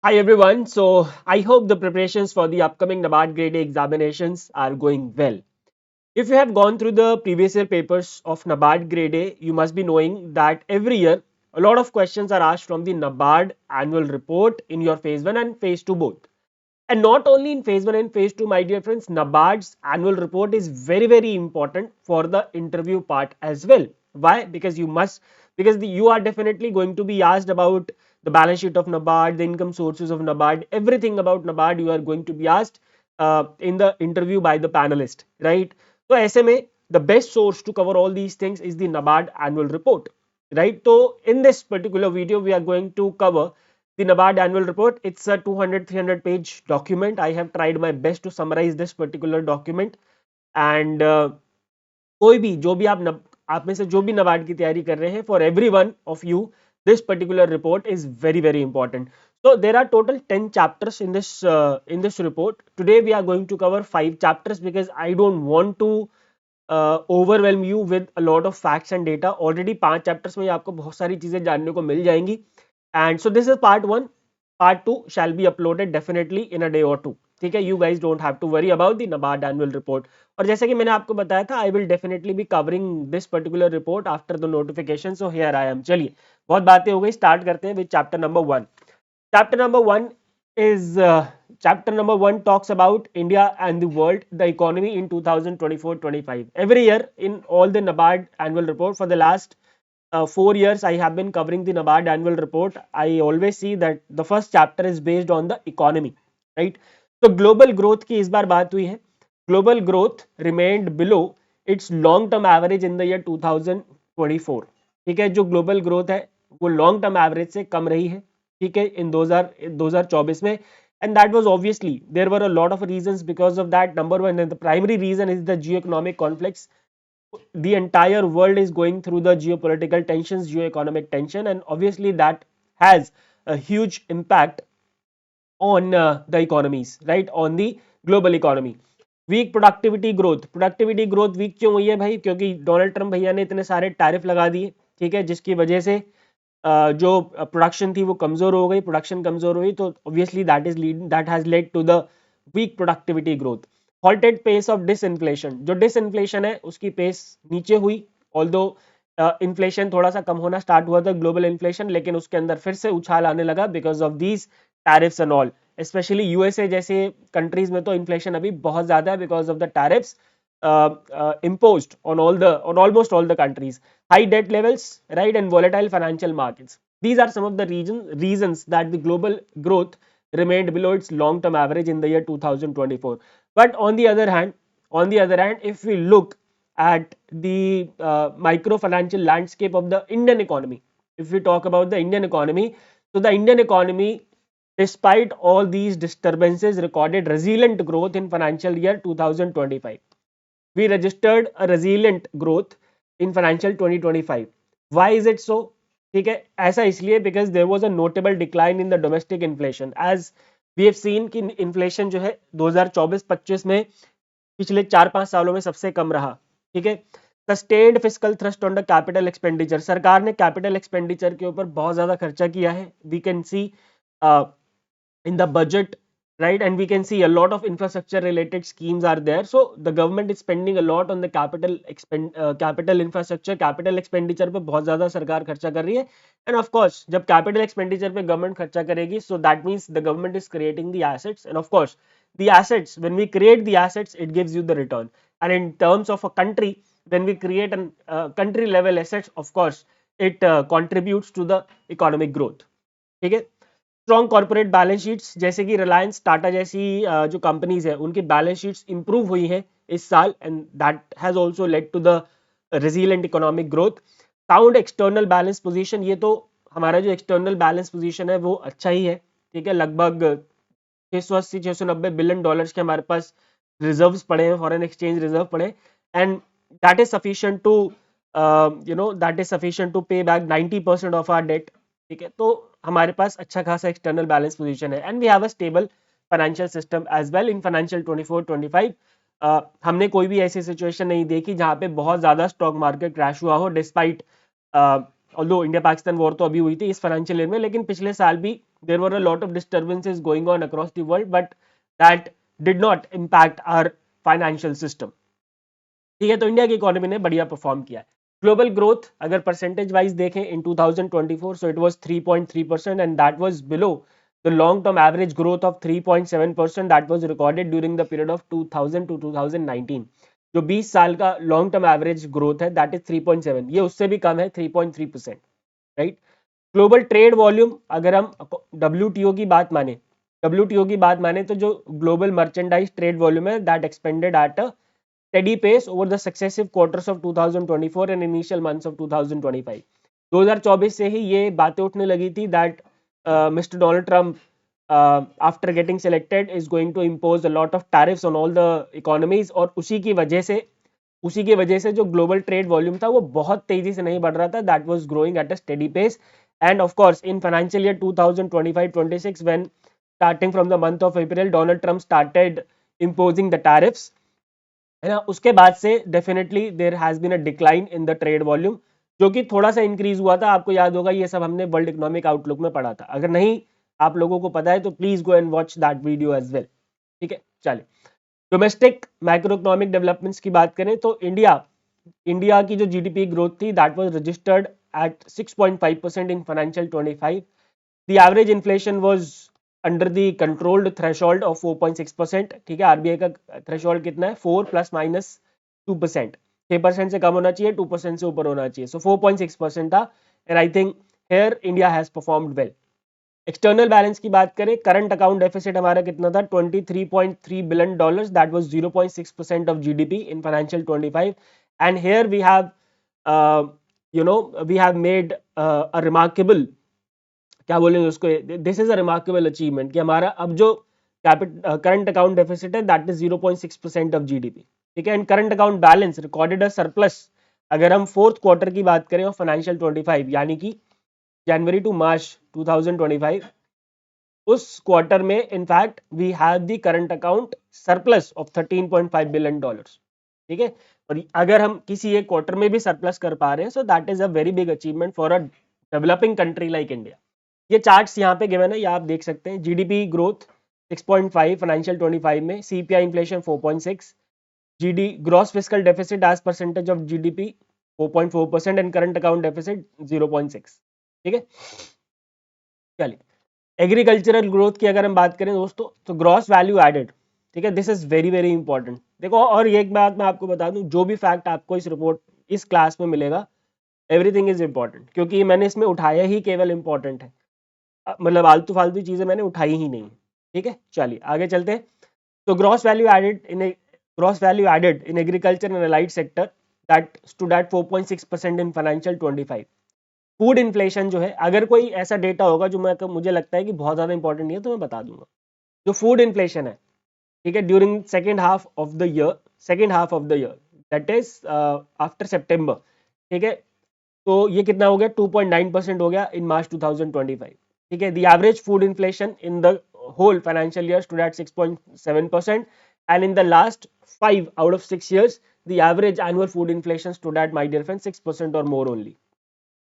Hi everyone. So I hope the preparations for the upcoming NABARD Grade A examinations are going well. If you have gone through the previous year papers of NABARD Grade A, you must be knowing that every year a lot of questions are asked from the NABARD annual report in your phase 1 and phase 2 both. And not only in phase 1 and phase 2, my dear friends, NABARD's annual report is very important for the interview part as well. Why? Because you are definitely going to be asked about the balance sheet of NABARD, the income sources of NABARD, everything about NABARD you are going to be asked in the interview by the panelist, right? So SMA, the best source to cover all these things is the NABARD annual report, right? So in this particular video, we are going to cover the NABARD annual report. It's a 200-300 page document. I have tried my best to summarize this particular document. And कोई भी जो भी आप में से जो भी NABARD की तैयारी कर रहे हैं, for every one of you, this particular report is very important. So there are total 10 chapters in this report. Today we are going to cover 5 chapters because I don't want to overwhelm you with a lot of facts and data. Already 5 chapters में आपको बहुत सारी चीजें जानने को मिल जाएंगी. And so this is part 1. Part 2 shall be uploaded definitely in a day or two. ठीक है, you guys don't have to worry about the NABARD annual report. और जैसे कि मैंने आपको बताया था, I will definitely be covering this particular report after the notification. So here I am. चलिए, बहुत बातें हो गई, start करते हैं with chapter number 1. Chapter number 1 is chapter number 1 talks about India and the world, the economy in 2024-25. Every year in all the NABARD annual report for the last 4 years I have been covering the NABARD annual report. I always see that the first chapter is based on the economy, right? So global growth की इस बार बात हुई है. Global growth remained below its long term average in the year 2024. ठीक है, जो global growth है वो long term average से कम रही है, ठीक है, इन 2024 में. And that was obviously there were a lot of reasons because of that. Number one, and the primary reason is the geoeconomic conflicts. The entire world is going through the geopolitical tensions, geoeconomic tension, and obviously that has a huge impact on the economies, right? On the global economy. Weak productivity growth weak क्यों हुई है भाई? क्योंकि Donald Trump भैया ने इतने सारे tariff लगा दिए, ठीक है, जिसकी वजह से जो प्रोडक्शन थी वो कमजोर हो गई, प्रोडक्शन कमजोर हुई, तो obviously that has led to the weak productivity growth. Halted pace of disinflation, जो डिसइंफ्लेशन है उसकी पेस नीचे हुई. ऑल्दो इन्फ्लेशन थोड़ा सा कम होना स्टार्ट हुआ था, ग्लोबल इन्फ्लेशन, लेकिन उसके अंदर फिर से उछाल आने लगा because of these tariffs and all. Specially USA जैसे कंट्रीज में तो इन्फ्लेशन अभी बहुत ज्यादा है because of the tariffs imposed on almost all the countries. High debt levels, right, and volatile financial markets. These are some of the reasons that the global growth remained below its long-term average in the year 2024. But on the other hand, if we look at the micro financial landscape of the Indian economy, if we talk about the Indian economy, so the Indian economy, despite all these disturbances, recorded resilient growth in financial year 2025. We registered a resilient growth in financial 2025. Why is it so? ठीक है, ऐसा इसलिए because there was a notable decline in the domestic inflation. As we have seen कि inflation जो है 2024-25 में पिछले 4-5 सालों में सबसे कम रहा, ठीक है. Sustained fiscal thrust on the capital expenditure, सरकार ने कैपिटल एक्सपेंडिचर के ऊपर बहुत ज्यादा खर्चा किया है. We can see in the budget, right, and we can see a lot of infrastructure related schemes are there. So the government is spending a lot on the capital infrastructure, capital expenditure पे बहुत ज्यादा सरकार खर्चा कर रही है. And of course जब capital expenditure पे government खर्चा करेगी, so that means the government is creating the assets, and of course the assets, when we create the assets, it gives you the return. And in terms of a country, when we create an country level assets, of course it contributes to the economic growth. ठीक है. Strong corporate balance sheets, जैसे कि रिलायंस टाटा जैसी जो companies है उनकी balance sheets improve हुई हैं इस साल, and that has also led to the resilient economic growth. Sound external balance position, ये तो हमारा जो एक्सटर्नल बैलेंस पोजीशन है वो अच्छा ही है, ठीक है. लगभग 680-690 बिलियन डॉलर्स के हमारे पास रिजर्व्स पड़े हैं, फॉरेन एक्सचेंज रिजर्व पड़े, and that is sufficient to pay back 90% of our debt, ठीक है. तो हमारे पास अच्छा खासा एक्सटर्नल बैलेंस पोजीशन है, and we have a stable financial system as well in financial 24-25. हमने कोई भी ऐसी सिचुएशन नहीं देखी जहां पे बहुत ज्यादा स्टॉक मार्केट क्रैश हुआ हो despite although India Pakistan war तो अभी हुई थी इस फाइनेंशियल ईयर में, लेकिन पिछले साल भी there were a lot of disturbances going on across the world, but that did not impact our financial system. ठीक है, तो इंडिया की इकोनॉमी ने बढ़िया परफॉर्म किया है। ग्लोबल ग्रोथ अगर परसेंटेज वाइज देखें in 2024, so it was 3.3% and that was below the long term average growth of 3.7% that was recorded during the period of 2000 to 2019। जो 20 साल का लॉन्ग टर्म एवरेज ग्रोथ है that is 3.7, ये उससे भी कम है 3.3%, राइट। ग्लोबल ट्रेड वॉल्यूम अगर हम WTO की बात माने, WTO की बात माने तो जो ग्लोबल मर्चेंडाइज ट्रेड वॉल्यूम है that expanded at a steady pace over the successive quarters of 2024 and initial months of 2025। 2024 से ही ये बातें उठने लगी थी that Mr. Donald Trump after getting selected is going to impose a lot of tariffs on all the economies, और उसी की वजह से जो ग्लोबल ट्रेड वॉल्यूम था वो बहुत तेजी से नहीं बढ़ रहा था, that was growing at a steady pace. And of course in financial year 2025-26 when starting from the month of April Donald Trump started imposing the tariffs, है ना, उसके बाद से definitely there has been a decline in the trade volume, जो कि थोड़ा सा increase हुआ था। आपको याद होगा ये सब हमने वर्ल्ड इकोनॉमिक आउटलुक में पढ़ा था, अगर नहीं आप लोगों को पता है तो please go and watch that video as well. ठीक है, चलिए डोमेस्टिक मैक्रो इकोनॉमिक डेवलपमेंट्स की बात करें तो इंडिया की जो जीडीपी ग्रोथ थी that was registered eight 6.5% in financial 25। The average inflation was under the controlled threshold of 4.6%। ठीक है, आरबीआई का थ्रेशोल्ड कितना है 4 प्लस माइनस 2%, 6% से कम होना चाहिए, 2% से ऊपर होना चाहिए, सो 4.6% था। And I think here India has performed well. External balance की बात करें, करंट अकाउंट डेफिसिट हमारा कितना था 23.3 billion dollars, that was 0.6% of GDP in financial 25। And here we have we have made a remarkable, क्या बोलेंगे उसको, this is a remarkable achievement कि हमारा अब जो करंट अकाउंट डेफिसिट है दैट इज 0.6% ऑफ जीडीपी। ठीक है, and current account balance recorded a surplus अगर हम फोर्थ क्वार्टर की बात करें ऑफ फाइनेंशियल 25 यानी कि जनवरी टू मार्च 2025, उस क्वार्टर में in fact we have the current account surplus of 13.5 billion dollars. ठीक है, और अगर हम किसी एक क्वार्टर में भी सरप्लस कर पा रहे हैं so that is a very big achievement for a developing country like India. ये चार्ट्स यहाँ पे गिवन है, ये आप देख सकते हैं। जीडीपी ग्रोथ 6.5 फाइनेंशियल 25 में, CPI inflation 4.6, GD gross fiscal deficit as percentage of GDP 4.4% and current account deficit 0.6। ठीक है, चलिए एग्रीकल्चरल ग्रोथ की अगर हम बात करें दोस्तों तो ग्रॉस वैल्यू एडेड, ठीक है, this is very very important. देखो और एक बात मैं आपको बता दूं, जो भी फैक्ट आपको इस रिपोर्ट इस क्लास में मिलेगा एवरीथिंग इज इंपॉर्टेंट, क्योंकि मैंने इसमें उठाया ही केवल इंपॉर्टेंट है, मतलब आलतू फालतू चीजें मैंने उठाई ही नहीं। ठीक है, चलिए आगे चलते हैं। तो gross value added in agriculture and allied sector that stood at 4.6% in financial 25। Food inflation जो है, अगर कोई ऐसा डेटा होगा जो मुझे लगता है कि बहुत ज्यादा इंपॉर्टेंट नहीं है तो मैं बता दूंगा। जो फूड इन्फ्लेशन है, ठीक है, during second half of the year that is after September, ठीक है, तो ये कितना हो गया 2.9% हो गया इन मार्च 2025। ठीक है, the average food inflation in the whole financial year stood at 6.7% and in the last 5 out of 6 years the average annual food inflation stood at, my dear friend, 6% or more only।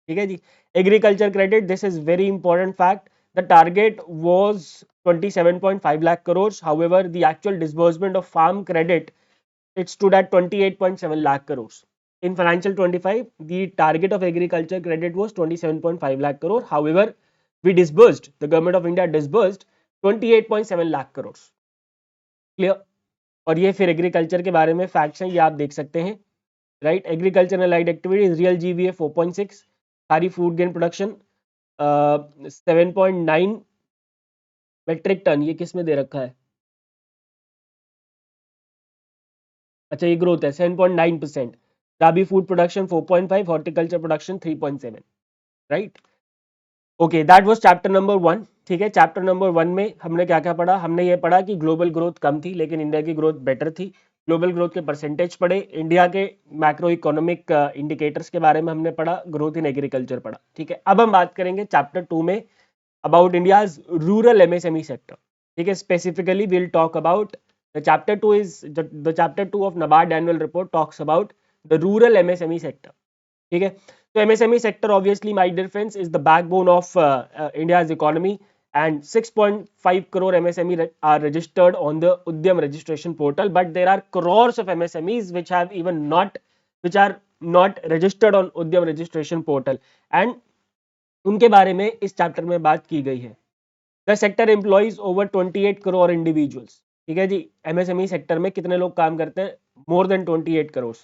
ठीक है जी, agriculture credit, this is very important fact, the target was 27.5 lakh crores, however the actual disbursement of farm credit it stood at 28.7 lakh crores in financial 25। the target of agriculture credit was 27.5 lakh crore, however the government of India disbursed 28.7 lakh crores। Clear, और ये फिर agriculture के बारे में facts हैं, ये आप देख सकते हैं, right. Agriculture and activities, real GVA 4.6, खारी food grain production 7.9 metric tonne, ये किस में दे रखा है, अच्छा ये ग्रोथ है 7.9%। Rabi food production 4.5, horticulture production 3.7, right. Okay, that was chapter number 1। ठीक है, चैप्टर नंबर 1 में हमने क्या क्या पढ़ा, हमने ये पढ़ा कि ग्लोबल ग्रोथ कम थी लेकिन इंडिया की ग्रोथ बेटर थी। ग्लोबल ग्रोथ के परसेंटेज पढ़े, इंडिया के मैक्रो इकोनॉमिक इंडिकेटर्स के बारे में हमने पढ़ा, ग्रोथ इन एग्रीकल्चर पढ़ा। ठीक है, अब हम बात करेंगे चैप्टर 2 में about India's rural MSME sector। ठीक है, specifically we'll talk about the chapter 2 of NABARD annual report talks about the rural MSME sector। ठीक है, So MSME sector, obviously, my dear friends, is the backbone of India's economy, and 6.5 crore MSME are registered on the Udyam registration portal. But there are crores of MSMEs which have even not, which are not registered on Udyam registration portal, and उनके बारे में इस chapter में बात की गई है. The sector employees over 28 crore individuals. ठीक है जी, एमएसएमई सेक्टर में कितने लोग काम करते हैं? More than 28 crore.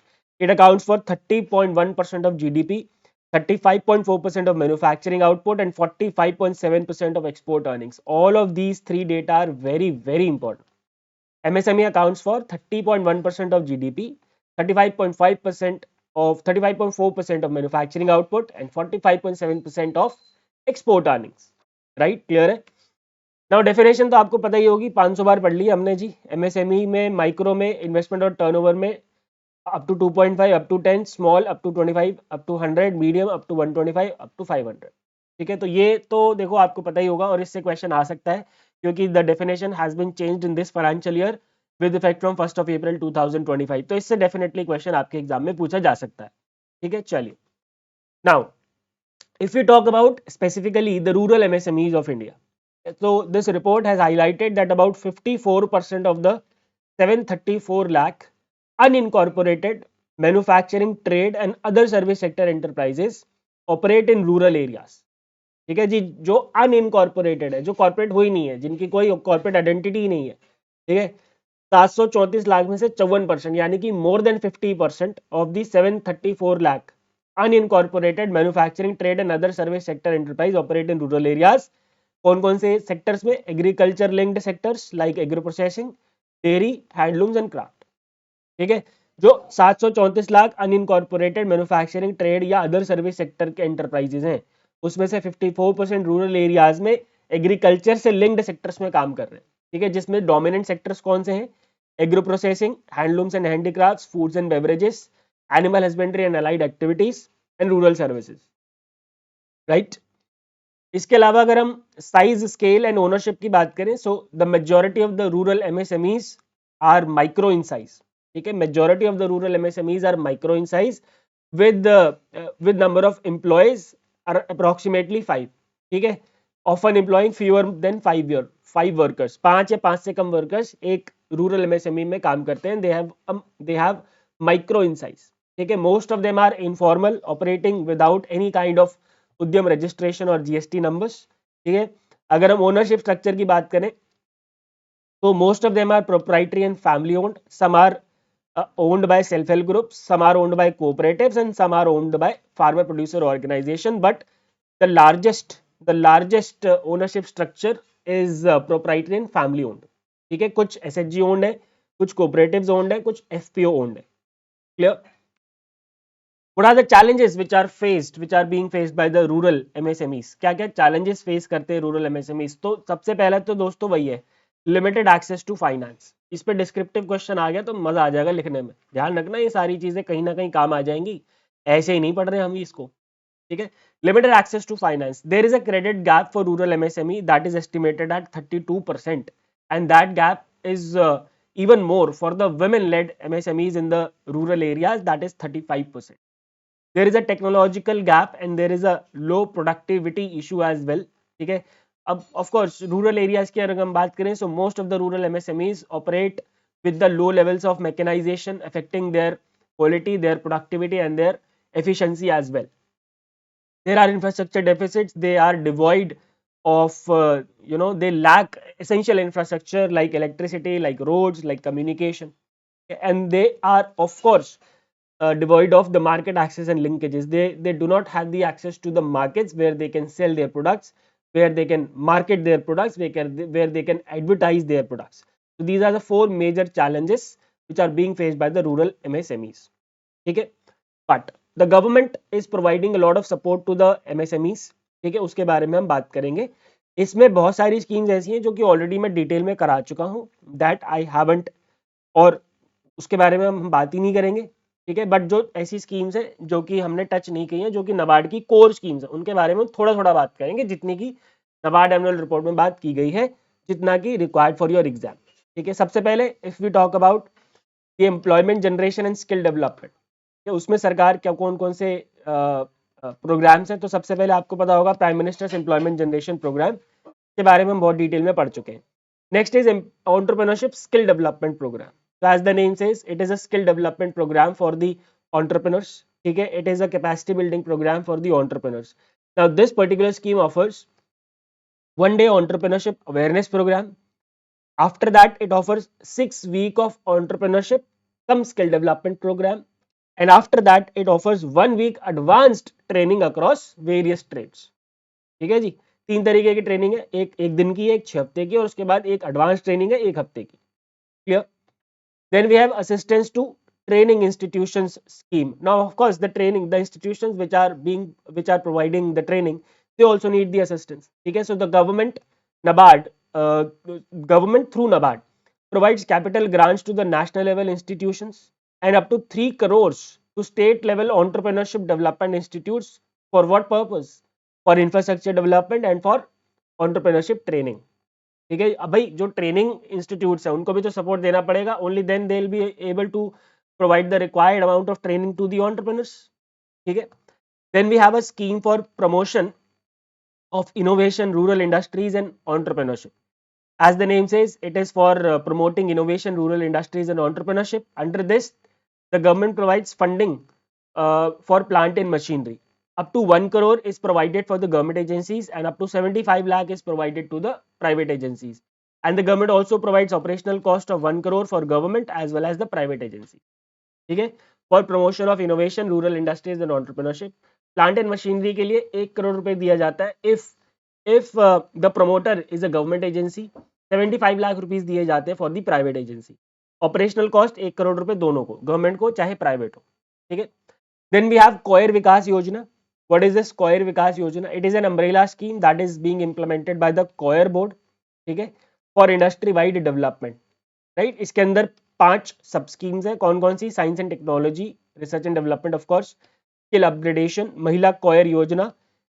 It accounts for 30.1% of GDP, 35.4% of manufacturing output, and 45.7% of export earnings. All of these three data are very, very important. MSME accounts for 30.1% of GDP, 35.4% of manufacturing output, and 45.7% of export earnings. Right? Clear है? Now definition तो आपको पता ही होगी, 500 बार पढ़ ली हमने जी. MSME में, माइक्रो में, इन्वेस्टमेंट और टर्नओवर में up to 2.5, up to 10, small up to 25, up to 100, medium up to 125, up to 500. ठीक है, तो ये तो देखो आपको पता ही होगा, और इससे क्वेश्चन आ सकता है क्योंकि the definition has been changed in this financial year with effect from 1 April 2025. तो इससे डेफिनेटली क्वेश्चन आपके एग्जाम में पूछा जा सकता है. ठीक है, चलिए. Now if we talk about specifically the rural MSMEs of India, so this report has highlighted that about 54% of the 734 lakh unincorporated manufacturing, trade and other service sector enterprises operate in rural areas. ठीक है जी, जो unincorporated है, जो corporate हुई नहीं है, जिनकी कोई कॉर्पोरेट आइडेंटिटी ही नहीं है. ठीक है, 734 लाख में से 54% यानी कि more than 50% of the 734 lakh unincorporated manufacturing, trade and other service sector enterprise operate in rural areas. कौन कौन से सेक्टर्स में? Agriculture linked sectors like agro processing, dairy, handlooms and craft. ठीक है, जो 734 लाख अनइनकॉर्पोरेटेड मैन्युफैक्चरिंग, ट्रेड या अदर सर्विस सेक्टर के enterprises हैं, उसमें से 54% रूरल एरियाज में एग्रीकल्चर से लिंक्ड सेक्टर्स में काम कर रहे हैं. ठीक है, जिसमें डोमिनेंट सेक्टर्स कौन से हैं? Agro processing, handlooms and handicrafts, foods and beverages, animal husbandry and allied activities and rural services. Right. इसके अलावा अगर हम साइज, स्केल एंड ओनरशिप की बात करें, so the majority of the rural MSMEs are micro in size. ठीक है, majority of the rural MSMEs are micro in size with number of employees are approximately 5. ठीक है, often employing fewer than 5 workers. 5 या 5 से कम workers एक rural MSME में काम करते हैं. they have micro in size. ठीक है, most of them are informal, operating without any kind of उद्यम रजिस्ट्रेशन और जीएसटी नंबर्स. ठीक है, अगर हम ओनरशिप स्ट्रक्चर की बात करें तो most of them are proprietary and family owned. Some are owned by self-help groups, some are owned by cooperatives and some are owned by farmer producer organization, but the largest ownership structure is proprietary and family owned. ठीक है, कुछ SHG owned है, कुछ cooperatives owned है, कुछ FPO owned है. Clear. What are the challenges which are being faced by the rural MSMEs? क्या क्या challenges face करते हैं rural MSMEs? तो सबसे पहला तो दोस्तों वही है, लिमिटेड एक्सेस टू फाइनेंस. इस पे डिस्क्रिप्टिव क्वेश्चन आ गया तो मजा आ जाएगा लिखने में. ध्यान रखना, ये सारी चीजें कहीं ना कहीं काम आ जाएंगी, ऐसे ही नहीं पढ़ रहे हम इसको. ठीक है, limited access to finance. There is a credit gap for rural MSME that is estimated at 32%, and that gap is even more for the women led MSMEs in the rural areas, that is 35%. There is a technological gap and there is a low productivity issue as well. ठीक है, अब of course rural areas की अगर हम बात करें, so most of the rural MSMEs operate with the low levels of mechanization affecting their quality, their productivity and their efficiency as well. There are infrastructure deficits, they are devoid of they lack essential infrastructure like electricity, like roads, like communication, and they are of course devoid of the market access and linkages. They do not have the access to the markets where they can sell their products, where they can market their products, where they can advertise their products. So these are the 4 major challenges which are being faced by the rural MSMEs. ठीक है, but the government is providing a lot of support to the MSMEs. ठीक है, उसके बारे में हम बात करेंगे. इसमें बहुत सारी स्कीम्स ऐसी हैं जो कि ऑलरेडी मैं डिटेल में करा चुका हूं, दैट आई हैवंट, और उसके बारे में हम बात ही नहीं करेंगे. ठीक है, बट जो ऐसी स्कीम्स है जो कि हमने टच नहीं की है, जो कि नाबार्ड की कोर स्कीम्स है, उनके बारे में थोड़ा थोड़ा बात करेंगे, जितनी की नाबार्ड एनुअल रिपोर्ट में बात की गई है, जितना की रिक्वायर्ड फॉर योर एग्जाम. ठीक है, सबसे पहले if we talk about the employment generation and skill development, उसमें सरकार क्या कौन कौन से प्रोग्राम्स हैं, तो सबसे पहले आपको पता होगा prime minister's employment generation programme के बारे में हम बहुत डिटेल में पढ़ चुके हैं. Next is entrepreneurship skill development programme. So as the name says, it is a skill development program for the entrepreneurs. ठीक है, it is a capacity building program for the entrepreneurs. Now this particular scheme offers one day entrepreneurship awareness program. After that, it offers 6 weeks of entrepreneurship some skill development program, and after that it offers 1 week advanced training across various trades. ठीक है जी, 3 तरीके की training है, एक एक दिन की है, एक 6 हफ्ते की, और उसके बाद एक एडवांस ट्रेनिंग है 1 हफ्ते की. Clear? Then we have assistance to training institutions scheme. Now, of course, the institutions which are providing the training, they also need the assistance. Okay, so the NABARD, uh, government through NABARD provides capital grants to the national level institutions and up to 3 crores to state level entrepreneurship development institutes. For what purpose? For infrastructure development and for entrepreneurship training. ठीक है, अब भाई जो training institutes है उनको भी तो support देना पड़ेगा, only then they will be able to provide the required amount of training to the entrepreneurs. ठीक है, then we have a scheme for promotion of innovation, rural industries and entrepreneurship. As the name says, it is for promoting innovation, rural industries and entrepreneurship. Under this, the government provides funding for plant and machinery. Up to 1 crore is provided for the government agencies and up to 75 lakh is provided to the private agencies. And the government also provides operational cost of 1 crore for government as well as the private agency. Okay? For promotion of innovation, rural industries and entrepreneurship. Plant and machinery के लिए 1 करोड़ रुपए दिया जाता है if the promoter is a government agency. 75 lakh rupees दिए जाते हैं for the private agency. Operational cost 1 crore रुपए दोनों को, गवर्नमेंट को चाहे प्राइवेट हो. ठीक है, then we have coir Vikas Yojana. What is this coir Vikas Yojana? It is an umbrella scheme that is being implemented by the coir board. ठीक है, for industry wide development. Right, इसके अंदर 5 सब स्कीम्स है. कौन कौन सी? Science and technology, research and development of course, skill upgradation, Mahila coir Yojana,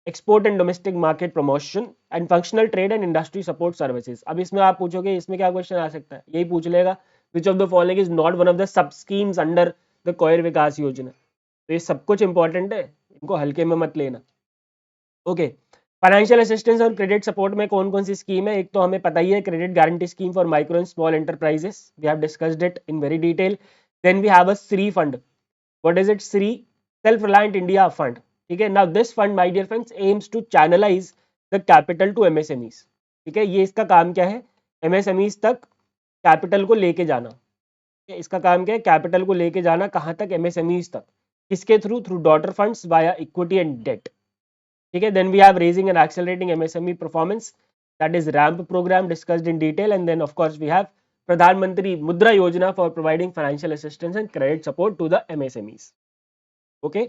export and domestic market promotion and functional trade and industry support services. अब इसमें आप पूछोगे इसमें क्या क्वेश्चन आ सकता है, यही पूछ लेगा which of the following is not one of the sub schemes under the coir Vikas Yojana. तो ये सब कुछ इंपॉर्टेंट है, इनको हल्के में मत लेना. ओके, फाइनेंशियल असिस्टेंस और क्रेडिट सपोर्ट में कौन कौन सी स्कीम है? एक तो हमें पता ही है, credit guarantee scheme for micro and small enterprises. We have discussed it in very detail. Then we have a SRI fund. What is it? SRI self reliant India fund. ठीक है, now this fund my dear friends aims to channelise the capital to MSMEs. ठीक है, ये इसका काम क्या है? MSMEs तक कैपिटल को लेके जाना. इसका काम क्या है? कैपिटल को लेके जाना. कहां तक? एमएसएमईज तक. किसके through? Through daughter funds via equity and debt. ठीक है, then we have raising and accelerating MSME performance, that is RAMP programme discussed in detail. And then of course we have Pradhan Mantri Mudra Yojana for providing financial assistance and credit support to the MSMEs. Okay,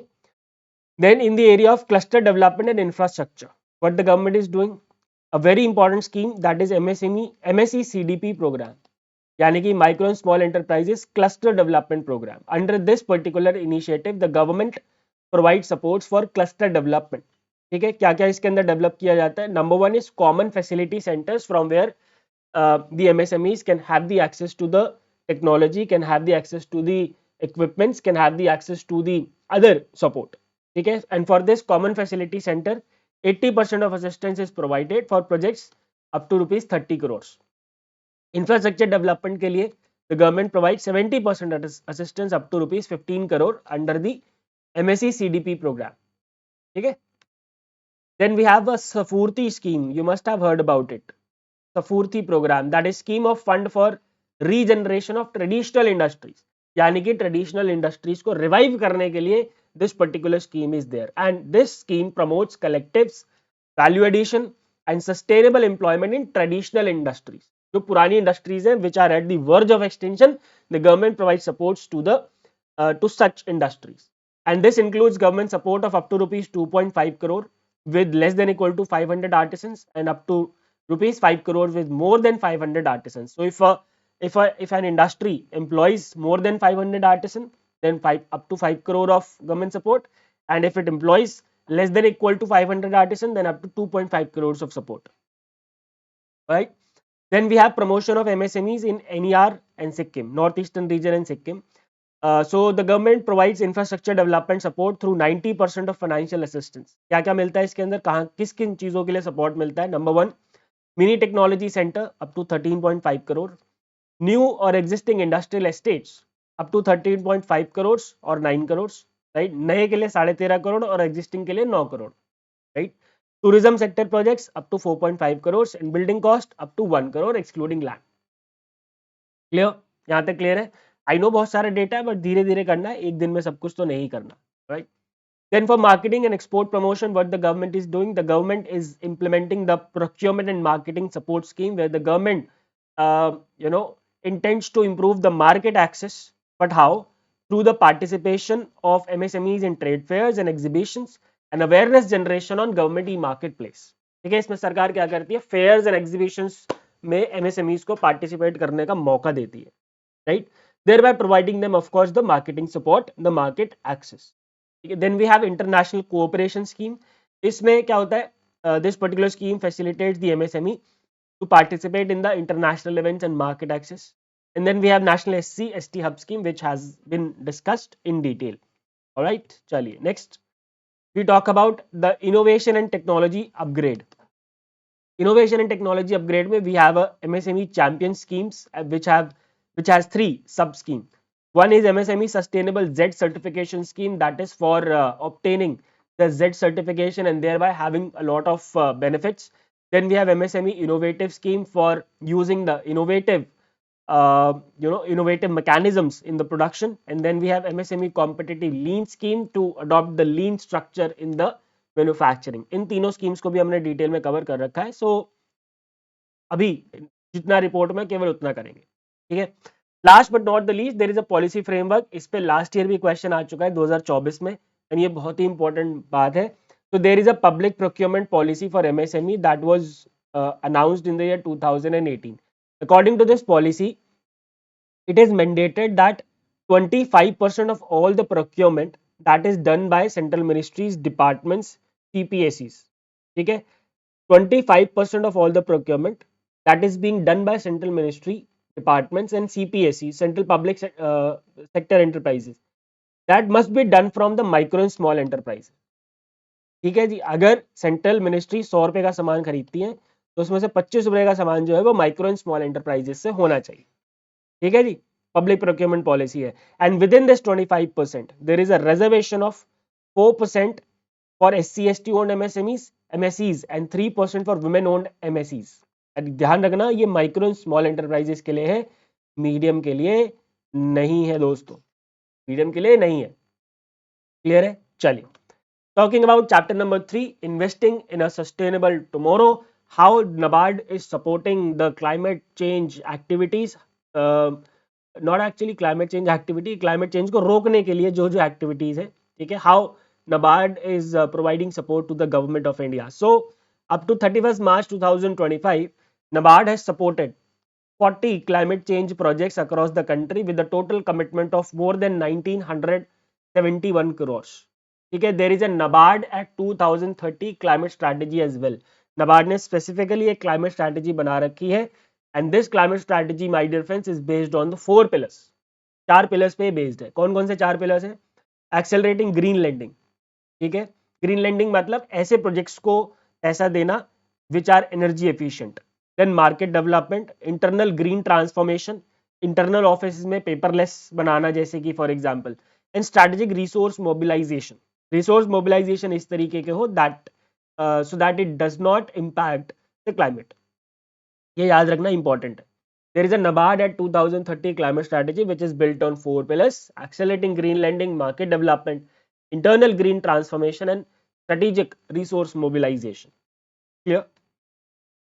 then in the area of cluster development and infrastructure, what the government is doing, a very important scheme, that is MSE CDP program, यानी कि micro and small enterprises cluster development program. Under this particular initiative the government provides supports for cluster development. ठीक है, क्या क्या इसके अंदर develop किया जाता है? Number 1 is common facility centers from where the MSMEs can have the access to the technology, can have the access to the equipments, can have the access to the other support. ठीक है, and for this common facility center 80% of assistance is provided for projects up to rupees 30 crores. Infrastructure development के लिए the government provides 70% assistance up to rupees 15 crore under the MSE CDP program. ठीक है, then we have a Safurti scheme, you must have heard about it. Safurti program, that is scheme of fund for regeneration of traditional industries. यानी कि traditional industries को revive करने के लिए this particular scheme is there, and this scheme promotes collectives, value addition and sustainable employment in traditional industries. जो पुरानी industries हैं which are at the verge of extinction, the government provides supports to the to such industries, and this includes government support of up to rupees 2.5 crore with less than equal to 500 artisans and up to rupees 5 crores with more than 500 artisans. So if an industry employs more than 500 artisans, then up to 5 crore of government support, and if it employs less than equal to 500 artisans, then up to 2.5 crores of support. Right, then we have promotion of MSMEs in NER and Sikkim, northeastern region and Sikkim. So the government provides infrastructure development support through 90% of financial assistance. क्या क्या मिलता है इसके अंदर, कहाँ किस किन चीज़ों के लिए सपोर्ट मिलता है? Number one, mini technology centre up to 13.5 crore, new और existing industrial estates up to 13.5 crore और 9 करोड़, राइट, नए के लिए 13.5 करोड़ और एग्जिस्टिंग के लिए 9 crore, right. Tourism sector projects up to 4.5 crore and building cost up to 1 crore excluding land. Clear? यहाँ तक क्लियर है? आई नो बहुत सारा डेटा है, बट धीरे धीरे करना है, एक दिन में सब कुछ तो नहीं करना, right. Then for marketing and export promotion, what the government is doing, the government is implementing the procurement and marketing support scheme where the government, intends to improve the market access. But how? Through the participation of MSMEs in trade fairs and exhibitions and awareness generation on government e-marketplace. ठीक है, इसमें सरकार क्या करती है? Fears and exhibitions में MSMEs को participate करने का मौका देती है, right, thereby providing them of course the marketing support, the market access. Then we have international cooperation scheme. इसमें क्या होता है? This particular scheme facilitates the MSME to participate in the international events and market access. And then we have national SC/ST hub scheme which has been discussed in detail. All right, chaliye next we talk about the innovation and technology upgrade. Innovation and technology upgrade में we have a MSME champion schemes which has three sub scheme. One is MSME Sustainable Z certification scheme, that is for obtaining the Z certification and thereby having a lot of benefits. Then we have MSME Innovative scheme for using the innovative innovative mechanisms in the production. And then we have MSME Competitive Lean scheme to adopt the lean structure in the manufacturing. इन तीनों schemes को भी हमने detail में cover कर रखा है. सो अभी जितना रिपोर्ट में केवल उतना करेंगे, ठीक है. Last but not the least, there is a policy framework. इस पे लास्ट ईयर भी क्वेश्चन आ चुका है 2024 में, एंड ये बहुत ही इंपॉर्टेंट बात है. तो there is a public procurement policy for MSME that was announced in the year 2018. According to this policy, it is mandated that 25% of all the procurement that is done by central ministries, departments, CPSEs, ठीक है, 25% of all the procurement that is being done by central ministry, departments and CPSEs, central public sector enterprises, that must be done from the micro and small enterprises. ठीक है जी, अगर central ministry 100 रुपए का सामान खरीदती है तो उसमें से 25 रुपए का सामान जो है वो माइक्रो एंड स्मॉल एंटरप्राइजेस से होना चाहिए. ठीक है जी, पब्लिक प्रोक्योरमेंट पॉलिसी है. And within this 25% there is a reservation of 4% for SC/ST owned MSEs and 3% for women owned MSEs. ध्यान रखना, ये माइक्रो एंड स्मॉल एंटरप्राइजेस के लिए है, मीडियम के लिए नहीं है दोस्तों, मीडियम के लिए नहीं है. क्लियर है? चलिए, talking about chapter number 3, investing in a sustainable tomorrow, how NABARD is supporting the climate change activities. Not actually climate change activity, climate change को रोकने के लिए जो जो एक्टिविटीज है, ठीक है, how NABARD is providing support to the government of India. So up to 31st March 2025, NABARD has supported 40 climate change projects across the country with a total commitment of more than 1971 crores. ठीक है, there is a NABARD at 2030 climate strategy as well. NABARD ने specifically एक climate strategy बना रखी है. And this climate strategy, my dear friends, is based on the 4 pillars. 4 pillars पे based है. कौन कौन से 4 pillars हैं? Accelerating green lending, ठीक है, ग्रीन लेंडिंग मतलब ऐसे प्रोजेक्ट्स को पैसा देना which are energy efficient. Then market development, internal green transformation, internal office में पेपरलेस बनाना जैसे कि for example, and strategic resource mobilisation. Resource mobilisation इस तरीके के हो that so that it does not impact the climate. ये याद रखना इंपॉर्टेंट है. There is a NABARD at 2030 climate strategy which is built on 4 pillars: accelerating green lending, market development, internal green transformation and strategic resource mobilization. Clear?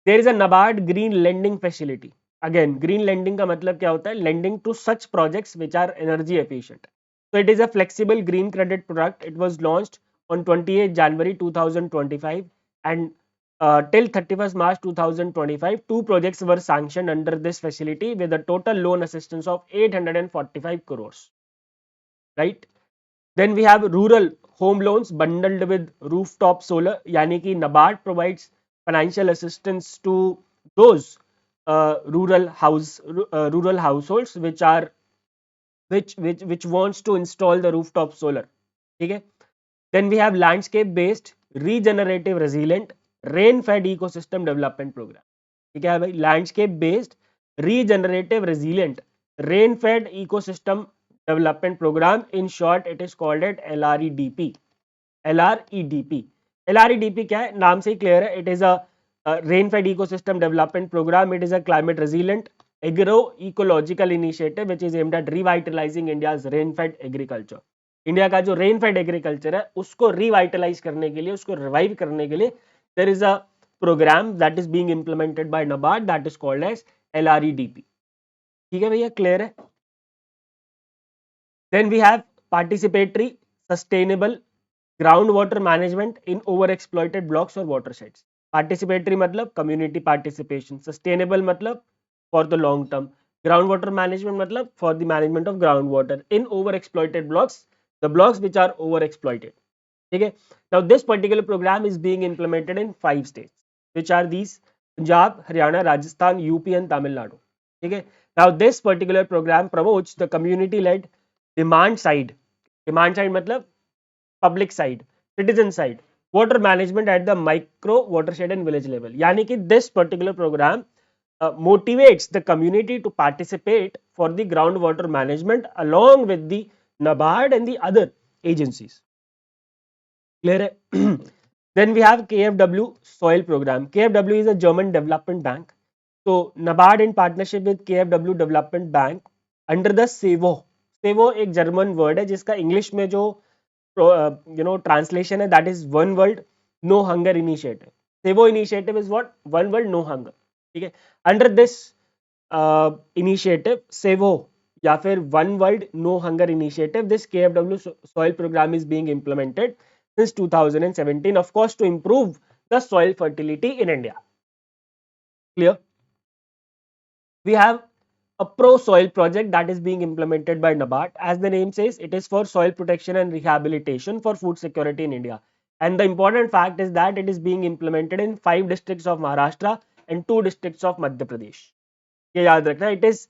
There is a NABARD green lending facility. Again, green lending का मतलब क्या होता है? Lending to such projects which are energy efficient. So it is a flexible green credit product. It was launched on 28 January 2025 and till 31st March 2025, 2 projects were sanctioned under this facility with a total loan assistance of 845 crores. Right? Then we have rural home loans bundled with rooftop solar. यानी कि NABARD provides financial assistance to those rural households which are which wants to install the rooftop solar. ठीक है. Then we have landscape based regenerative resilient rain fed ecosystem development program. ठीक है भाई, landscape based regenerative resilient rain fed ecosystem development program, in short it is called it LREDP. LREDP. LREDP क्या है, नाम से ही क्लियर है. It is a rain fed ecosystem development programme. It is a climate resilient agro ecological initiative which is aimed at revitalising India's rain fed agriculture. India का जो rain fed agriculture है उसको रिवाइटलाइज करने के लिए, उसको revive करने के लिए there is a programme that is being implemented by NABARD that is called as LREDP. ठीक है भैया, क्लियर है. Then we have participatory sustainable ground water management in over exploited blocks और वाटर शेड्स. पार्टिसिपेटरी मतलब community participation, sustainable मतलब for the long term, ground water management मतलब for the management of ground water in over exploited blocks, the blocks which are over exploited. ठीक है. Now this particular programme is being implemented in 5 states which are these: Punjab, Haryana, Rajasthan, UP and Tamil Nadu. ठीक है. Now this particular programme promotes the community led demand side. Demand side मतलब public side, citizen side water management at the micro watershed and village level. यानी कि this particular programme motivates the community to participate for the groundwater management along with the NABARD and the other agencies. Clear hai? Then we have KFW soil program. KFW is a German development bank. So NABARD in partnership with KFW development bank under the SEVO. SEVO एक German word है जिसका English में जो translation है that is one world no hunger initiative. SEVO initiative is what? One world no hunger. ठीक है. Under this initiative SEVO या फिर one world no hunger initiative, this KFW soil program is being implemented since 2017, of course to improve the soil fertility in India. Clear? We have a pro soil project that is being implemented by NABARD. As the name says, it is for soil protection and rehabilitation for food security in India. And the important fact is that it is being implemented in 5 districts of Maharashtra and 2 districts of Madhya Pradesh. ये याद रखना. It is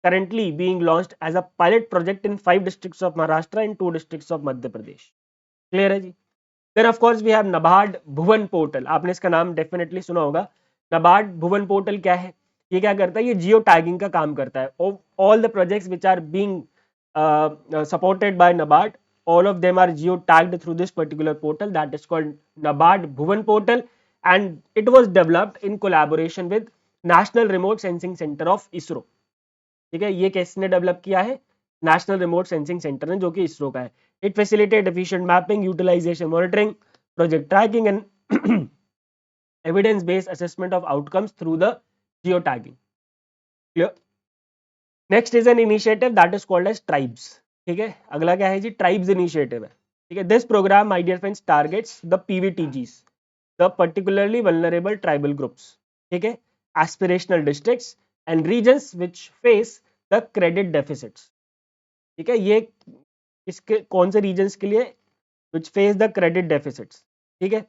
currently being launched as a pilot project in 5 districts of Maharashtra and 2 districts of Madhya Pradesh. Clear है जी? Then of course we have NABARD Bhuvan portal. आपने इसका नाम definitely सुना होगा. NABARD भुवन portal क्या है? ये क्या करता है? ये जियो टैगिंग का काम करता है. All the projects which are being supported by NABARD, all of them are geo tagged through this particular portal that is called NABARD Bhuvan portal, and it was developed in collaboration with National Remote Sensing Center of ISRO. ठीक है. ये किसने develop किया है? National remote sensing centre ने, जो कि इसरो का है. It facilitate efficient mapping, utilisation monitoring, project tracking and evidence based assessment of outcomes through the geotagging. Clear? Next is an initiative that is called as tribes. ठीक है. अगला क्या है जी? ट्राइब्स इनिशिएटिव है. ठीक है. This programme my dear friends targets the PVTGs, the particularly vulnerable tribal groups. ठीक है. Aspirational districts and regions which face the credit deficits. ठीक है. ये इसके कौन से रीजन्स के लिए? which face the credit deficits. ठीक है.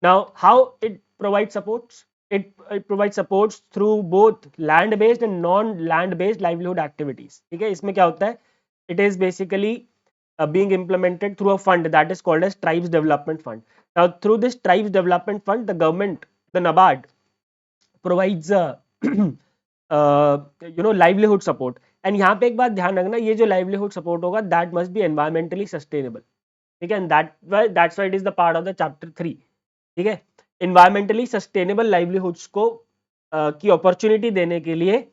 Now how it provides supports? It provides supports through both land based and non land based livelihood activities. ठीक है. इसमें क्या होता है? It is basically being implemented through a fund that is called as Tribes Development Fund. Now through this Tribes Development Fund, the government, the NABARD provides livelihood support. And यहाँ पे एक बात ध्यान रखना, ये जो livelihood support होगा that must be environmentally sustainable. ठीक है. that's why it is the part of the chapter 3. ठीक है. environmentally sustainable livelihoods को की opportunity देने के लिए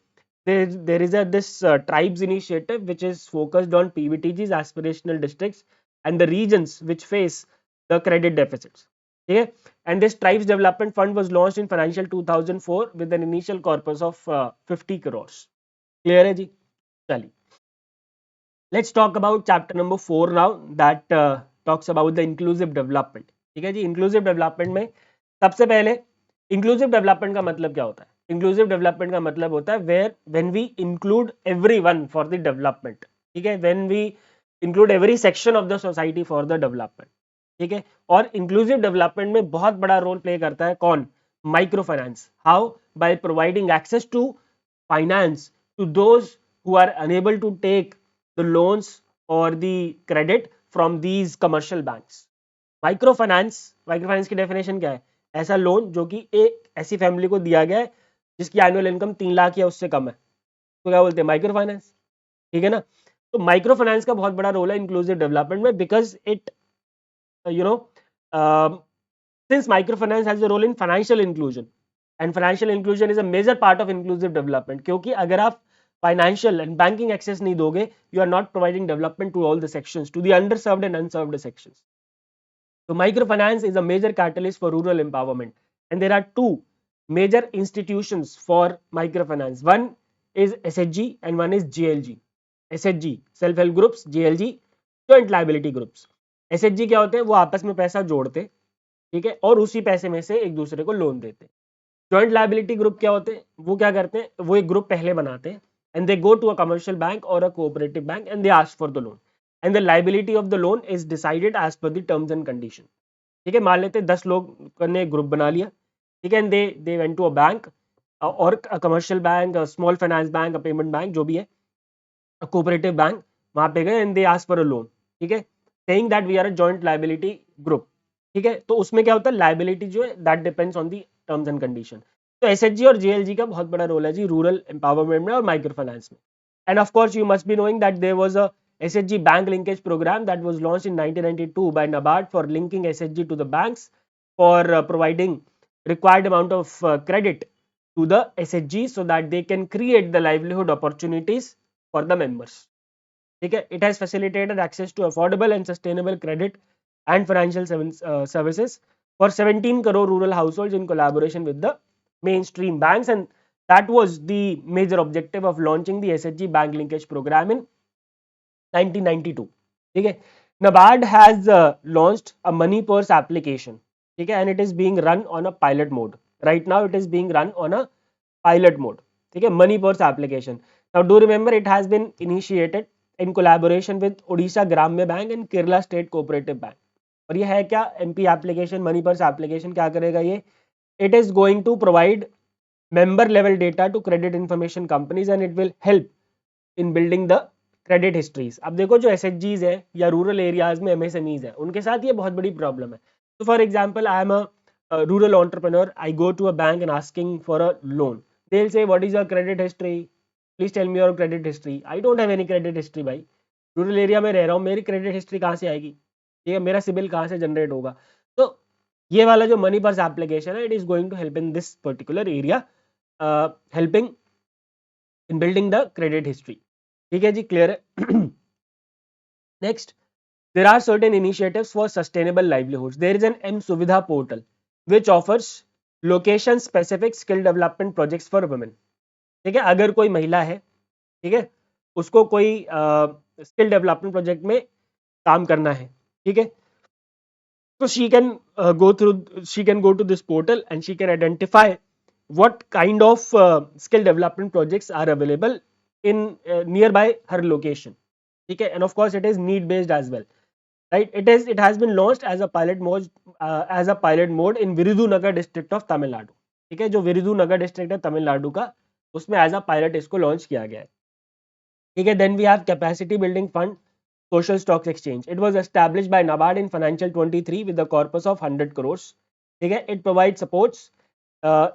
there is this tribes initiative which is focused on PVTGs, aspirational districts and the regions which face the credit deficits. ठीक है. and this tribes development fund was launched in financial 2004 with an initial corpus of 50 crores. clear है जी? चलिए, let's talk about chapter number 4 now that talks about the inclusive development. ठीक है जी. inclusive development में सबसे पहले inclusive development का मतलब क्या होता है? inclusive development का मतलब होता है where when we include everyone for the development. ठीक है. when we include every section of the society for the development. ठीक है. और inclusive development में बहुत बड़ा रोल प्ले करता है कौन? Micro finance. How? by providing access to finance to those who are unable to take the loans or the credit from these commercial banks. Micro finance की डेफिनेशन क्या है? ऐसा लोन जो कि एक ऐसी फैमिली को दिया गया है जिसकी एनुअल इनकम 3 लाख या उससे कम है, तो क्या बोलते हैं? Micro finance. ठीक है ना? तो माइक्रो फाइनेंस का बहुत बड़ा रोल है इंक्लूसिव डेवलपमेंट में, because it you know since microfinance has a role in financial inclusion and financial inclusion is a major part of inclusive development, क्योंकि अगर आप फाइनेंशियल एंड बैंकिंग एक्सेस नहीं दोगे, you are not providing development to all the sections, to the underserved and unserved sections. So microfinance is a major catalyst for rural empowerment, and there are two major institutions for microfinance. One is SHG and one is JLG. SHG self help groups, JLG joint liability groups. SHG क्या होते हैं? वो आपस में पैसा जोड़ते, ठीक है, और उसी पैसे में से एक दूसरे को लोन देते. जॉइंट लाइबिलिटी ग्रुप क्या होते हैं? वो क्या करते हैं? वो एक ग्रुप पहले बनाते हैं and they go to a commercial bank और a cooperative bank and they ask for the loan and the liability of the loan is decided as per the terms and condition. ठीक है, मान लेते हैं 10 लोग ने ग्रुप बना लिया, ठीक है, and they went to a bank और commercial bank, small finance bank, payment bank, जो भी है, कोऑपरेटिव बैंक, वहां पे गए and they ask for a loan. ठीक है, saying that we are a joint liability group. ठीक है, तो उसमें क्या होता है? लाइबिलिटी जो है that depends on the terms and condition. तो एसएचजी और जेएलजी का बहुत बड़ा रोल है जी रूरल एम्पावरमेंट में और माइक्रो फाइनेंस में. And of course you must be knowing that there was a SHG bank linkage program that was launched in 1992 by NABARD for linking SHG to the banks for providing required amount of credit to the SHG so that they can create the livelihood opportunities for the members. ठीक है, it has facilitated access to affordable and sustainable credit and financial services for 17 crore rural households in collaboration with the mainstream banks, and that was the major objective of launching the SHG bank linkage program in 1992. ठीक है, NABARD has launched a money purse application. ठीक है, and it is being run on a pilot mode. Right now it is being run on a pilot mode. ठीक है, money purse application. Now do remember it has been initiated in collaboration with Odisha Gramya Bank and Kerala State Cooperative Bank. और ये है क्या? MP application, money purse application क्या करेगा ये? It is going to provide member level data to credit information companies and it will help in building the credit histories. अब देखो जो एसएचजीज है या रूरल एरियाज में एमएसएमईज है, उनके साथ ये बहुत बड़ी प्रॉब्लम है. तो for example I am a rural entrepreneur, I go to a bank and asking for a loan. They will say what is your credit history, please tell me your credit history. I don't have any credit history भाई. Rural area में रह रहा हूँ, मेरी credit history कहाँ से आएगी? ठीक है, मेरा सिबिल कहाँ से जनरेट होगा? तो ये वाला जो मनी पर्स एप्लीकेशन है, it is going to help in this particular area, helping in building the credit history. ठीक है जी, क्लियर है? Next, there are certain initiatives for sustainable livelihoods. There is an M-Suvidha portal which offers location specific skill development projects for women. ठीक है, अगर कोई महिला है, ठीक है, उसको कोई स्किल डेवलपमेंट प्रोजेक्ट में काम करना है, ठीक है, तो she can go to this portal and she can identify what kind of skill development projects are available in nearby her location. ठीक है, and of course it is need based as well, right? It has been launched as a pilot mode in Virudunagar district of Tamil Nadu. ठीक है, जो Virudhunagar district है तमिलनाडु का, उसमें as a pilot इसको launch किया गया है. ठीक है, then we have capacity building fund social stocks exchange. It was established by NABARD in financial 23 with a corpus of 100 crores. ठीक है, it provides supports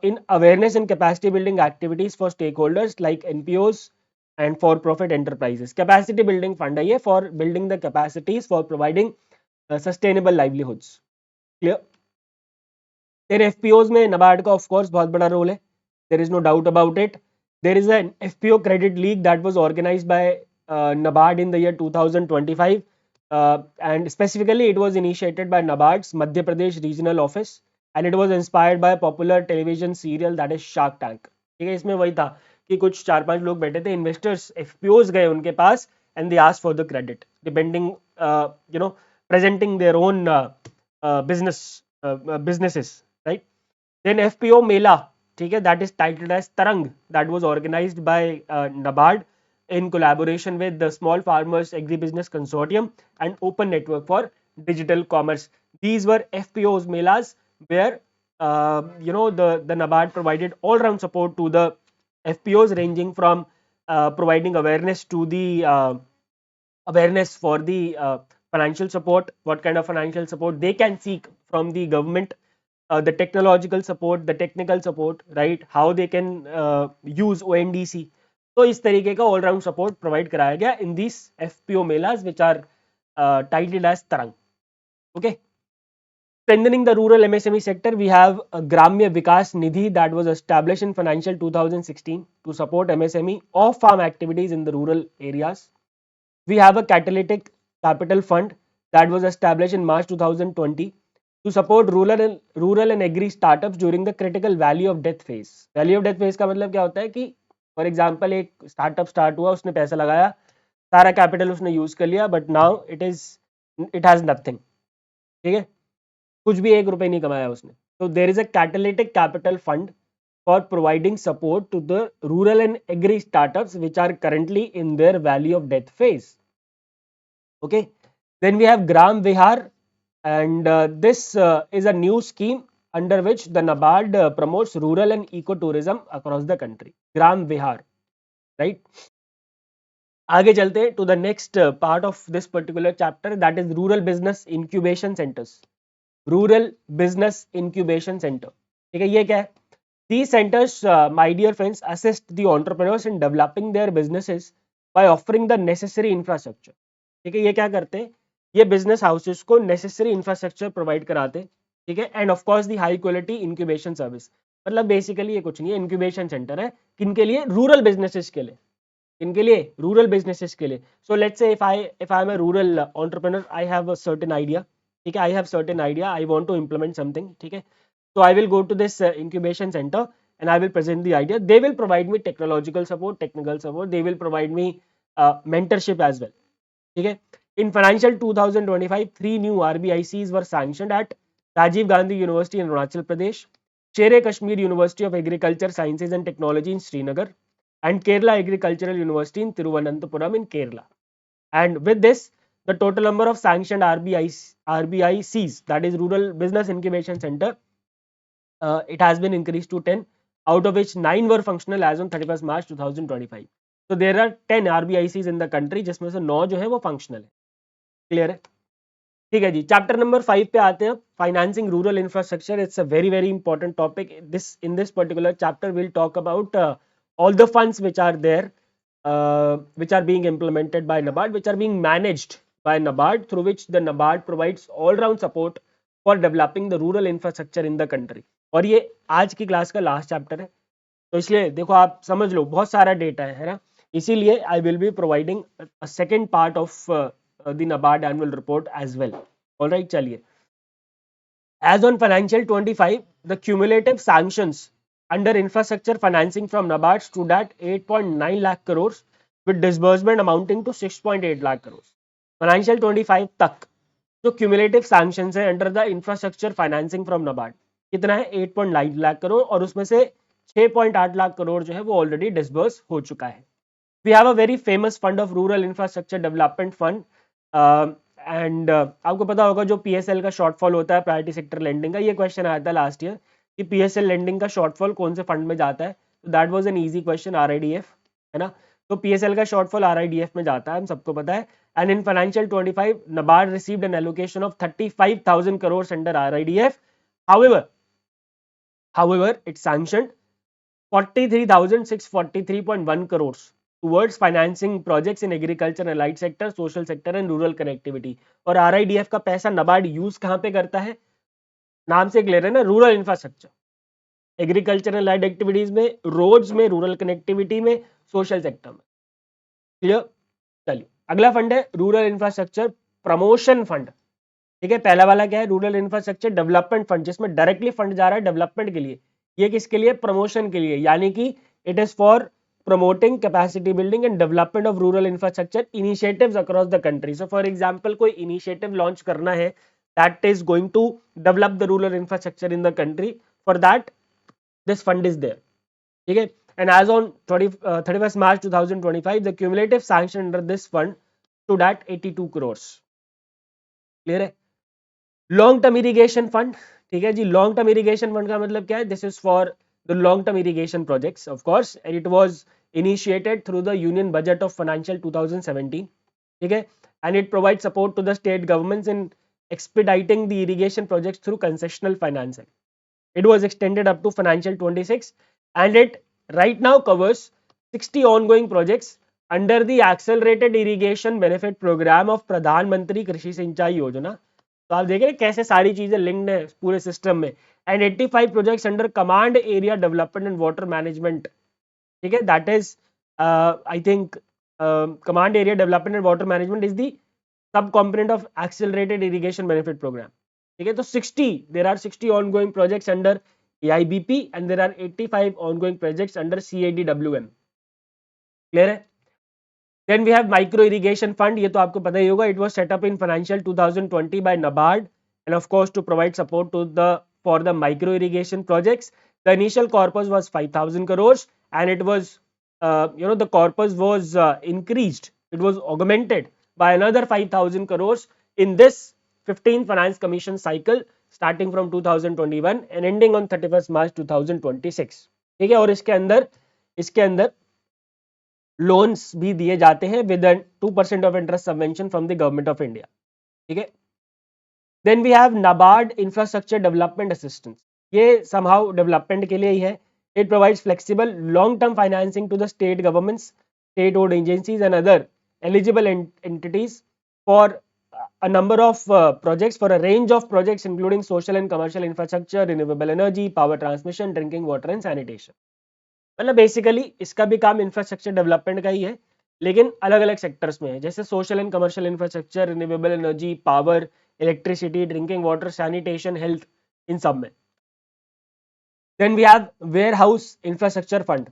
in awareness and capacity building activities for stakeholders like NPOs and for profit enterprises. Capacity building fund है ये for building the capacities for providing sustainable livelihoods. Clear? Then FPOs में NABARD का of course बहुत बड़ा role है. There is no doubt about it. There is an FPO credit league that was organized by NABARD in the year 2025, and specifically it was initiated by NABARD's Madhya Pradesh regional office and it was inspired by a popular television serial that is Shark Tank. ठीक है, इसमें वही था कि कुछ 4-5 लोग बैठे थे, इन्वेस्टर्स, FPOs गए उनके पास and they asked for the credit depending, presenting their own businesses, right? Then FPO Mela, ठीक है, that is titled as Tarang, that was organized by NABARD in collaboration with the Small Farmers Agribusiness Consortium and Open Network for Digital Commerce. These were FPOs melas where the NABARD provided all-round support to the FPOs, ranging from providing awareness to the awareness for the financial support, what kind of financial support they can seek from the government, the technological support, the technical support, right? How they can use ONDC. तो इस तरीके का all round support provide कराया गया in this FPO melas which are titled as Tarang. Okay. Strengthening the rural MSME sector, we have a Gramya Vikas Nidhi that was established in financial 2016 to support MSME of farm activities in the rural areas. We have a catalytic capital fund that was established in March 2020 to support rural and agri startups during the critical value of death phase. Value of death phase का मतलब क्या होता है कि for example एक startup start हुआ, उसने पैसा लगाया, सारा कैपिटल उसने यूज कर लिया, but now it has nothing. ठीक है, कुछ भी एक रुपए नहीं कमाया उसने. तो there is a catalytic capital fund for providing support to the rural and agri startups which are currently in their value of death phase. Okay, then we have Gram Vihar, and this is a new scheme under which the NABARD promotes rural and ecotourism across the country. Gram Vihar, right? आगे चलते हैं to the next part of this particular chapter, that is rural business incubation centers. Rural business incubation center, ठीक है, ये क्या है? These centers, my dear friends, assist the entrepreneurs in developing their businesses by offering the necessary infrastructure. ठीक है, ये क्या करते हैं? ये बिजनेस हाउसेस को नेसेसरी इंफ्रास्ट्रक्चर प्रोवाइड कराते हैं. ठीक है, and of course the high quality incubation service. मतलब बेसिकली ये कुछ नहीं है, इंक्यूबेशन सेंटर है किनके लिए? रूरल बिजनेसेस के लिए. इनके लिए रूरल बिजनेसेस के लिए. So let's say if I am a rural entrepreneur, I have a certain idea. ठीक है, I have certain idea, I want to implement something. ठीक है, so I will go to this incubation center and I will present the idea. They will provide me technological support, technical support. They will provide me mentorship as well. Okay. In financial 2025, 3 new RBICs were sanctioned at Rajiv Gandhi University in Arunachal Pradesh, Sher-e Kashmir University of Agriculture, Sciences and Technology in Srinagar, and Kerala Agricultural University in Thiruvananthapuram in Kerala. And with this, the total number of sanctioned RBICs, that is Rural Business Incubation Center, it has been increased to 10, out of which 9 were functional as on 31st March 2025. So there are 10 RBICs in the country, जिसमें से 9 जो है वो functional है. Clear है? ठीक है जी. Chapter number 5 पे आते हैं. Financing rural infrastructure, it's a very very important topic. In this particular chapter will talk about all the funds which are there, which are being implemented by NABARD, which are being managed by NABARD, through which the NABARD provides all round support for developing the rural infrastructure in the country. और ये आज की class का last chapter है, तो इसलिए देखो आप समझ लो बहुत सारा डेटा है ना, इसीलिए I will be providing a second part of the NABARD annual report as well. Alright, चलिए. As on financial 25, the cumulative sanctions under infrastructure financing from NABARD stood at 8.9 lakh crores with disbursement amounting to 6.8 lakh crores. Financial 25 तक जो cumulative sanctions है under the infrastructure financing from NABARD कितना है? 8.9 लाख करोड़, और उसमें से 6.8 लाख करोड़ जो है वो ऑलरेडी डिसबर्स हो चुका है. We have a very famous fund of rural infrastructure development fund, and आपको पता होगा जो PSL का शॉर्टफॉल होता है प्रायोरिटी सेक्टर लेंडिंग का, ये क्वेश्चन आया था लास्ट ईयर कि PSL लेंडिंग का शॉर्टफॉल कौन से फंड में जाता है. तो that was an easy question, RIDF है ना. तो PSL का शॉर्टफॉल RIDF में जाता है, हम सबको पता है. And in financial 25 NABARD received an allocation of 35,000 crores under RIDF. However, it sanctioned 43,643.1 crores towards financing projects in agriculture and allied sector, social sector and rural connectivity. और RIDF का पैसा NABARD यूज कहां पे करता है? नाम से clear है ना, rural infrastructure, agriculture and light activities में, रोड्स में, रूरल कनेक्टिविटी में, सोशल सेक्टर में. क्लियर? चलिए, अगला फंड है रूरल इंफ्रास्ट्रक्चर प्रमोशन फंड. ठीक है, पहला वाला क्या है? रूरल इंफ्रास्ट्रक्चर डेवलपमेंट फंड, जिसमें डायरेक्टली फंड जा रहा है डेवलपमेंट के लिए. ये किसके लिए? प्रमोशन के लिए, यानी कि it is for promoting capacity building and development of rural infrastructure initiatives across the country. So for example, कोई initiative launch करना है that is going to develop the rural infrastructure in the country, for that this fund is there. ठीक है, and as on 31st March 2025 the cumulative sanction under this fund stood at 82 crores. Clear है? Long term irrigation fund. ठीक है जी, long term irrigation fund का मतलब क्या है? This is for the long term irrigation projects of course, and it was initiated through the union budget of financial 2017. ठीक है, and it provides support to the state governments in expediting the irrigation projects through concessional financing. It was extended up to financial 26 and it right now covers 60 ongoing projects under the accelerated irrigation benefit program of प्रधान मंत्री कृषि सिंचाई योजना. तो आप देख रहे हैं कैसे सारी चीजें लिंक्ड है पूरे सिस्टम में. And 85 projects under command area development and water management. ठीक है, that is I think command area development and water management is the sub component of accelerated irrigation benefit program. ठीक है, तो 60 there are 60 ongoing projects under AIBP and there are 85 ongoing projects under CADWM. Clear है. Then we have micro irrigation fund. ये तो आपको पता ही होगा. It was set up in financial 2020 by NABARD and of course to provide support to the for the micro irrigation projects. The initial corpus was 5,000 crores and it was the corpus was increased. It was augmented by another 5,000 crores in this 15th finance commission cycle starting from 2021 and ending on 31st March 2026. ठीक है, और इसके अंदर loans भी दिए जाते हैं with 2% of interest subvention from the government of India. ठीक है. Then we have NABARD infrastructure development assistance. ये समहाउ डेवलपमेंट के लिए ही है. It provides flexible long term financing to the state governments, state owned agencies and other eligible entities for a number of projects, for a range of projects including social and commercial infrastructure, renewable energy, power transmission, drinking water and sanitation. मतलब basically इसका भी काम infrastructure development का ही है लेकिन अलग अलग sectors में है, जैसे social and commercial infrastructure, renewable energy, power, electricity, drinking water, sanitation, health, इन सब में. Then we have warehouse infrastructure fund.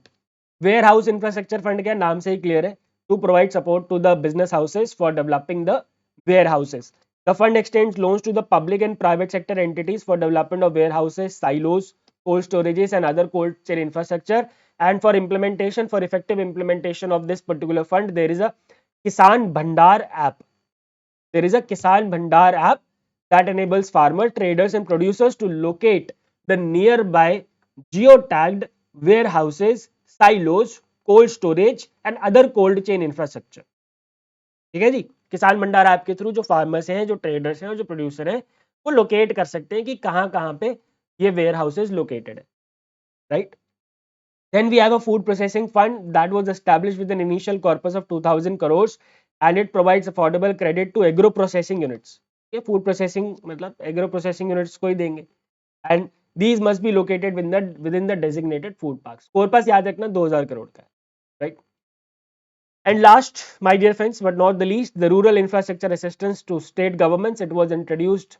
Warehouse infrastructure fund क्या नाम से ही क्लियर है, to provide support to the business houses for developing the warehouses. The fund extends loans to the public and private sector entities for development of warehouses, silos, cold storages and other cold chain infrastructure. And for effective implementation of this particular fund, there is a Kisan Bhandar app. There is a Kisan Bhandar app that enables farmers, traders and producers to locate the nearby geotagged warehouses, silos, cold storage and other cold chain infrastructure. ठीक है जी. किसान भंडार app के through जो farmers हैं, जो traders हैं और जो प्रोड्यूसर हैं वो लोकेट कर सकते हैं कि कहां कहां पे ये वेयर हाउसेज लोकेटेड है. Right. Then we have a food processing fund that was established with an initial corpus of 2,000 crores and it provides affordable credit to agro processing units. ये food processing मतलब agro processing units को ही देंगे. And these must be located within the designated food parks. corpus याद रखना 2,000 करोड़ का है. Right. And last, my dear friends, but not the least, the rural infrastructure assistance to state governments. It was introduced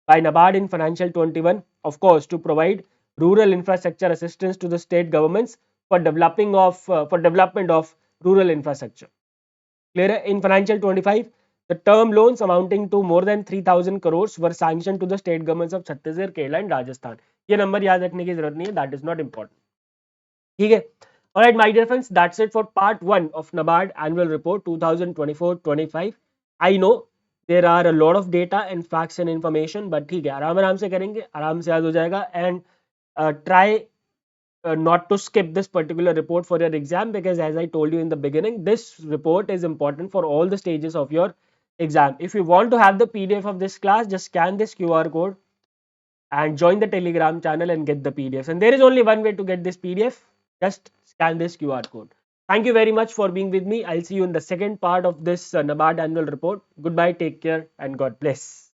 by NABARD in financial 21, of course, to provide rural infrastructure assistance to the state governments for development of rural infrastructure. Clear? In financial 25, the term loans amounting to more than 3,000 crores were sanctioned to the state governments of Chhattisgarh, Kerala and Rajasthan. ये number याद रखने की जरूरत नहीं है, that is not important. ठीक है. Alright, my dear friends, that's it for part 1 of NABARD annual report 2024-25. I know there are a lot of data and facts and information, but ठीक है, आराम से करेंगे, आराम से याद हो जाएगा. And try not to skip this particular report for your exam, because as I told you in the beginning, this report is important for all the stages of your exam. If you want to have the PDF of this class, just scan this QR code and join the Telegram channel and get the PDFs. And there is only one way to get this PDF. Just scan this QR code. Thank you very much for being with me. I'll see you in the second part of this NABARD annual report. Goodbye, take care and God bless.